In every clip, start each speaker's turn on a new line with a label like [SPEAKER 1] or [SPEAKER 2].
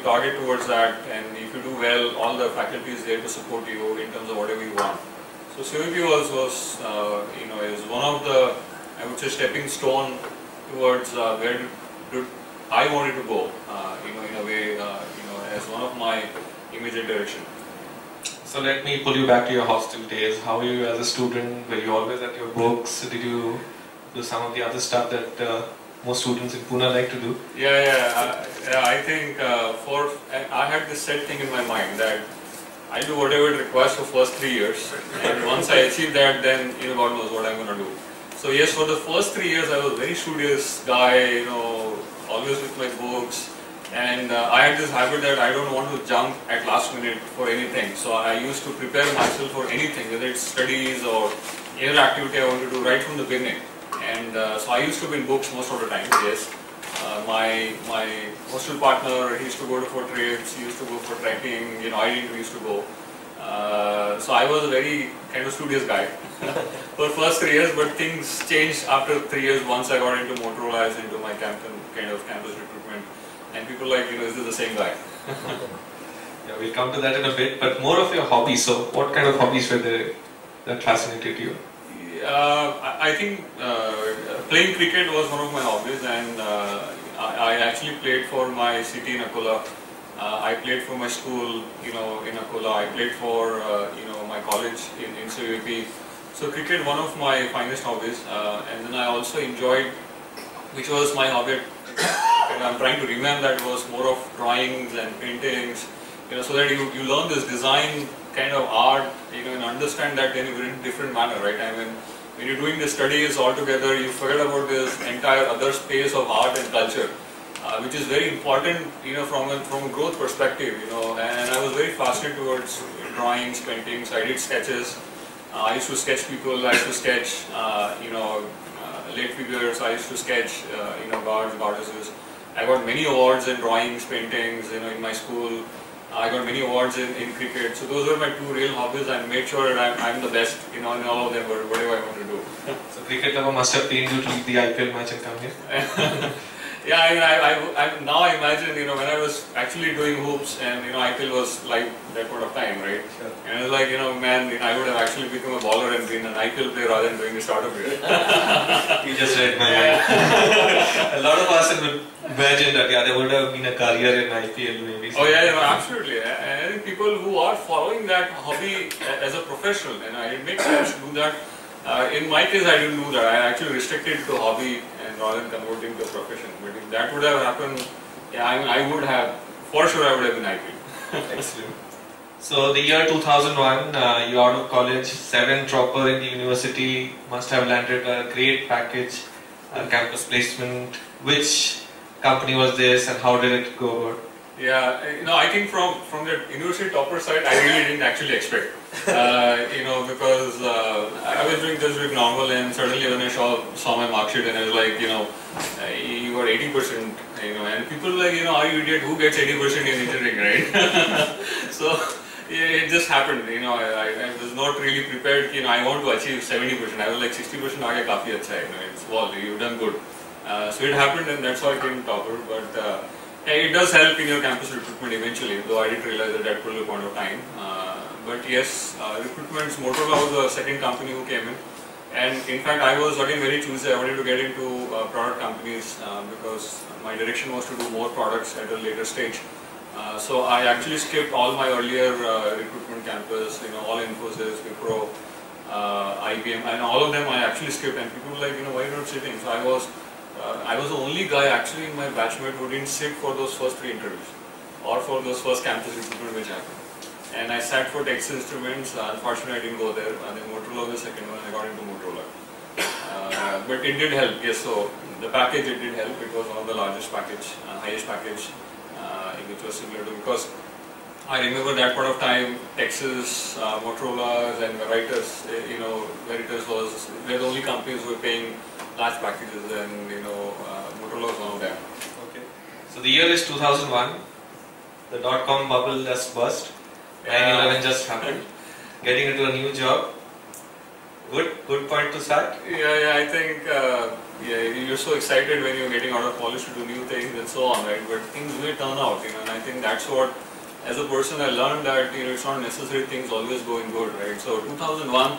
[SPEAKER 1] target towards that, and if you do well, all the faculty is there to support you in terms of whatever you want. So COEP was is one of the, I would say, stepping stone towards where I wanted to go, in a way, as one of my immediate direction.
[SPEAKER 2] So let me pull you back to your hostel days. How were you as a student? Were you always at your books? Did you do some of the other stuff that most students in Pune like to do?
[SPEAKER 1] Yeah. I think I had this set thing in my mind that I do whatever it requires for first 3 years, and once I achieve that, then God knows what I'm going to do. So yes, for the first 3 years I was a very studious guy, always with my books, and I had this habit that I don't want to jump at last minute for anything. So I used to prepare myself for anything, whether it's studies or any activity I want to do right from the beginning. And so I used to be in books most of the time, yes. My hostel partner, he used to go for trips, he used to go for trekking, I didn't used to go. So I was a very kind of studious guy for first 3 years, but things changed after 3 years. Once I got into Motorola, I was into my campus recruitment, and people like, is this the same guy?
[SPEAKER 2] Yeah, we'll come to that in a bit, but more of your hobbies. So what kind of hobbies were there that fascinated you?
[SPEAKER 1] I think playing cricket was one of my hobbies, and I actually played for my city in Akola. I played for my school, in Akola. I played for, my college in COEP. So cricket, one of my finest hobbies, and then I also enjoyed, which was my hobby, and I'm trying to remember that, was more of drawings and paintings, so that you learn this design kind of art, and understand that in a very different manner, right? I mean, when you're doing the studies all together, you forget about this entire other space of art and culture, which is very important, from a growth perspective, and I was very fascinated towards drawings, paintings. I did sketches. I used to sketch people. I used to sketch, late figures. I used to sketch, gods, goddesses. I got many awards in drawings, paintings, in my school. I got many awards in cricket. So those were my two real hobbies. I made sure that I'm the best, in all of them, whatever I want to do.
[SPEAKER 2] So cricket lover must have pained you to leave the IPL match and come here?
[SPEAKER 1] Yeah, now I imagine, when I was actually doing Hoopz, and IPL was live that point of time, right?
[SPEAKER 2] Sure.
[SPEAKER 1] And I was like, man, I would have actually become a bowler and been an IPL player rather than doing the startup here.
[SPEAKER 2] You just read my mind. A lot of us would imagine that there would have been a career in IPL maybe.
[SPEAKER 1] Oh yeah, absolutely. And I think people who are following that hobby as a professional, and it makes sense to do that. In my case, I didn't do that. I actually restricted it to hobby and rather than converting to a profession. But if that would have happened, I would have, for sure I would have been IPL.
[SPEAKER 2] Excellent. So the year 2001, you're out of college, 7th dropper in the university, must have landed a great package, campus placement. Which company was this and how did it go about?
[SPEAKER 1] Yeah, I think from the university topper side, I really didn't actually expect, because I was doing normal, and suddenly when I saw my mark sheet, and I was like, you got 80%, and people were like, are you idiot, who gets 80% in engineering, right? So it just happened, I was not really prepared, I want to achieve 70%, I was like 60% aage kafi acha hai, it's well, you've done good. So it happened, and that's how I came topper, but it does help in your campus recruitment eventually, though I didn't realize at that particular point of time. But yes, recruitment, Motorola was the second company who came in. And in fact, I was again very choosy. I wanted to get into product companies because my direction was to do more products at a later stage. So I actually skipped all my earlier recruitment campus, all Infosys, Wipro, IBM, and all of them I actually skipped. And people were like, why are you not sitting? So I was the only guy actually in my batchmate who didn't sit for those first 3 interviews or for those first campus recruitment which happened. And I sat for Texas Instruments. Unfortunately, I didn't go there. And then Motorola was the second one. I got into Motorola. But it did help. Yes, so the package, it did help. It was one of the largest package, highest package, which was similar to, because I remember that point of time, Texas, Motorola and Veritas, Veritas were the only companies who were paying large packages, and Motorola was one of them.
[SPEAKER 2] Okay. So the year is 2001. The dot-com bubble just burst. 9/11 just happened. Getting into a new job. Good point to start.
[SPEAKER 1] Yeah. I think yeah, you're so excited when you're getting out of college to do new things and so on, right? But things will turn out, and I think that's what, as a person, I learned that it's not necessary things always going good, right? So 2001,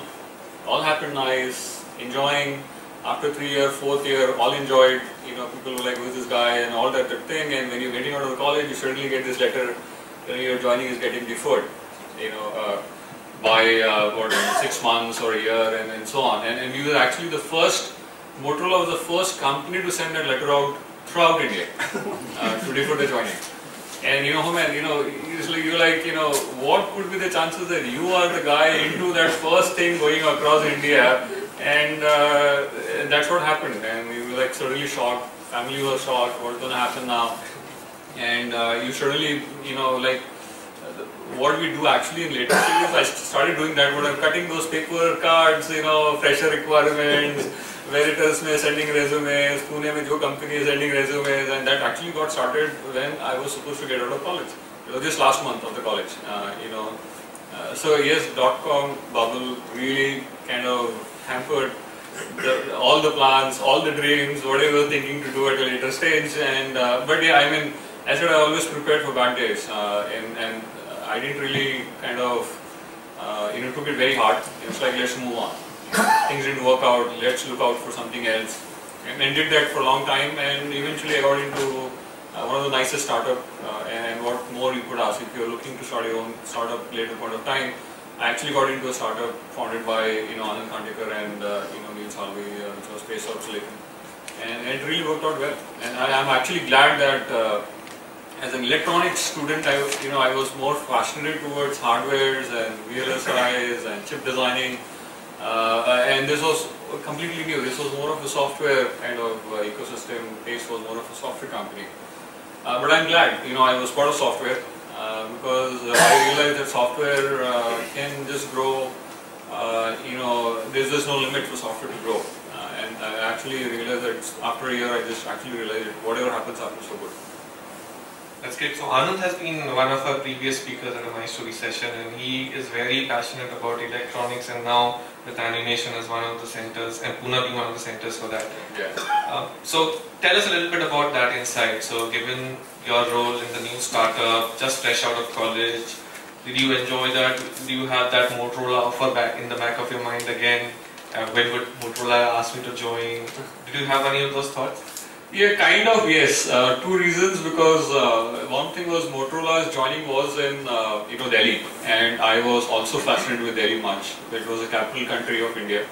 [SPEAKER 1] all happened nice, enjoying. After 3 year, 4th year, all enjoyed. People were like, "Who's this guy?" and all that thing. And when you're getting out of college, you suddenly get this letter, your joining is getting deferred. By 6 months or a year, and so on. And we were actually the first. Motorola was the first company to send that letter out throughout India to defer the joining. And man, you're like, what could be the chances that you are the guy into that first thing going across India? And that's what happened. And we were like suddenly shocked. Family was shocked. What's going to happen now? And you suddenly, like what we do actually in later stages, I started doing that. But I'm cutting those paper cards, fresher requirements. Veritas में sending resumes, Pune में जो company is sending resumes, and that actually got started when I was supposed to get out of college. It was just last month of the college, So yes, .com bubble really kind of hampered all the plans, all the dreams, what I was thinking to do at a later stage. And but yeah, I mean, I said I always prepared for bad days, and I didn't really kind of took it very hard. It's like, let's move on. Things didn't work out, let's look out for something else, and did that for a long time. And eventually I got into one of the nicest startup, and what more you could ask if you're looking to start your own startup later point of time. I actually got into a startup founded by Anand Kandekar and Neil Salvi, which was based out of Sureka, and it really worked out well. And I'm actually glad that as an electronics student, I was more passionate towards hardwares and VLSIs and chip designing. And this was completely new. This was more of a software kind of ecosystem. TiE was more of a software company. But I'm glad, I was part of software because I realized that software can just grow. There's just no limit for software to grow. And I actually realized that after a year, I just actually realized that whatever happens, happens so good.
[SPEAKER 2] That's great. So Anand has been one of our previous speakers at a My Story session, and he is very passionate about electronics, and now with animation as one of the centers, and Pune being one of the centers for that.
[SPEAKER 1] Yeah.
[SPEAKER 2] So tell us a little bit about that insight. So given your role in the new startup, just fresh out of college, did you enjoy that? Do you have that Motorola offer back in the back of your mind again? When would Motorola ask me to join? Did you have any of those thoughts?
[SPEAKER 1] Yeah, kind of, yes. Two reasons, because one thing was Motorola's joining was in Delhi, and I was also fascinated with Delhi much. It was a capital country of India,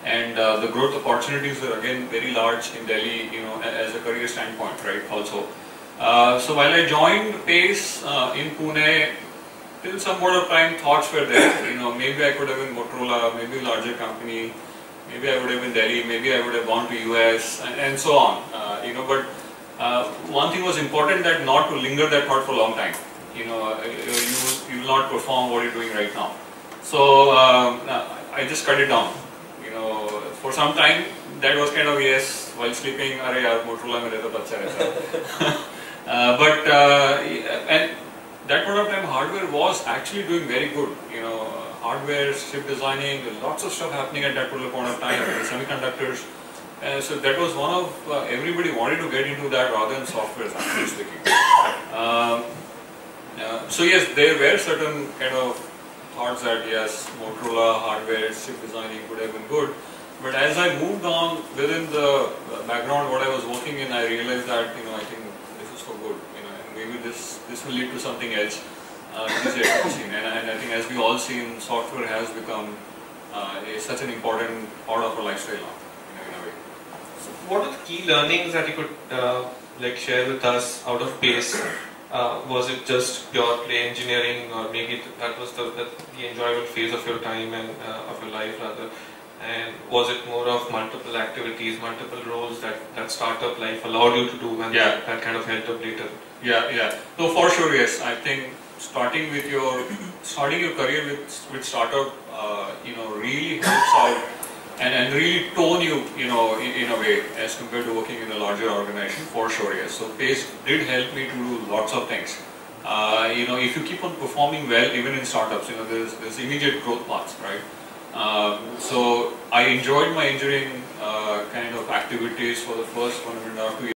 [SPEAKER 1] and the growth opportunities were again very large in Delhi, as a career standpoint, right, also. So while I joined PACE in Pune, till some point of time thoughts were there, maybe I could have been Motorola, maybe a larger company, maybe I would have been Delhi, maybe I would have gone to US, and so on. But one thing was important, that not to linger that thought for a long time. You will not perform what you're doing right now. So I just cut it down. For some time that was kind of, yes, while sleeping, "Arey yaar, Motorola mein rehta to acha rehta." But and that point of time, hardware was actually doing very good. Hardware, chip designing, lots of stuff happening at that particular point of time. Semiconductors. So that was one of, everybody wanted to get into that rather than software, actually speaking. So yes, there were certain kind of thoughts that yes, Motorola, hardware, chip designing could have been good. But as I moved on within the background what I was working in, I realized that, I think this is for good, and maybe this will lead to something else. And I think, as we all seen, software has become such an important part of our lifestyle now.
[SPEAKER 2] What are the key learnings that you could share with us out of PACE? Was it just pure play engineering, or maybe that was the enjoyable phase of your time and of your life rather? And was it more of multiple activities, multiple roles that startup life allowed you to do, and that kind of helped up later? Yeah. So for sure, yes. I think starting your career with startup, really helps out. And really tone you, in a way, as compared to working in a larger organization, for sure, yes. So PACE did help me to do lots of things. If you keep on performing well, even in startups, there's immediate growth paths, right? So I enjoyed my engineering
[SPEAKER 1] kind of activities for the first 1.5 to 2 years.